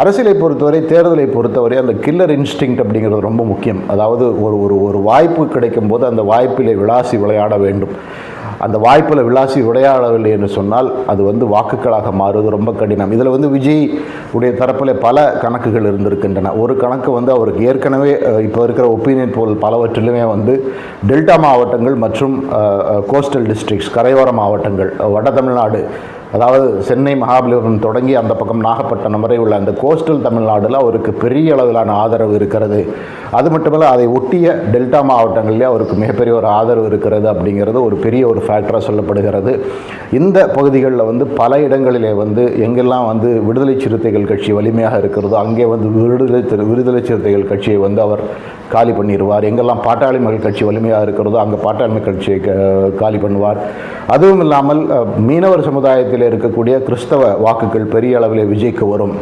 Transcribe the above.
அரசியலை பொறுத்தவரை, தேர்தலை பொறுத்தவரை அந்த கில்லர் இன்ஸ்டிங்க்ட் அப்படிங்கிறது ரொம்ப முக்கியம். அதாவது ஒரு வாய்ப்பு கிடைக்கும் போது அந்த வாய்ப்பிலே விளாசி விளையாட வேண்டும். அந்த வாய்ப்பில் விளாசி விளையாடவில்லை என்று சொன்னால் அது வாக்குகளாக மாறுவது ரொம்ப கடினம். இதில் விஜய் உடைய தரப்பில் பல கணக்குகள் இருந்திருக்கின்றன. ஒரு கணக்கு அவருக்கு ஏற்கனவே இப்போ இருக்கிற ஒப்பீனியன் போல் பலவற்றிலுமே டெல்டா மாவட்டங்கள் மற்றும் கோஸ்டல் டிஸ்ட்ரிக்ட்ஸ், கரையோர மாவட்டங்கள், வட தமிழ்நாடு, அதாவது சென்னை, மகாபலிபுரம் தொடங்கி அந்த பக்கம் நாகப்பட்டினம் வரை உள்ள அந்த கோஸ்டல் தமிழ்நாட்டில் அவருக்கு பெரிய அளவிலான ஆதரவு இருக்கிறது. அது மட்டுமல்ல, அதை ஒட்டிய டெல்டா மாவட்டங்களிலே அவருக்கு மிகப்பெரிய ஒரு ஆதரவு இருக்கிறது அப்படிங்கிறது ஒரு பெரிய ஒரு ஃபேக்டராக சொல்லப்படுகிறது. இந்த பகுதிகளில் பல இடங்களிலே எங்கெல்லாம் விடுதலை சிறுத்தைகள் கட்சி வலிமையாக இருக்கிறதோ அங்கே விடுதலை சிறுத்தைகள் கட்சியை அவர் காலி பண்ணிடுவார். எங்கெல்லாம் பாட்டாளி மக்கள் கட்சி வலிமையாக இருக்கிறதோ அங்கே பாட்டாளி மக்கள் கட்சியை காலி பண்ணுவார். அதுவும் இல்லாமல் மீனவர் சமுதாயத்தில் இருக்கக்கூடிய கிறிஸ்தவ வாக்குகள் பெரிய அளவில் விஜய்க்கு வரும்.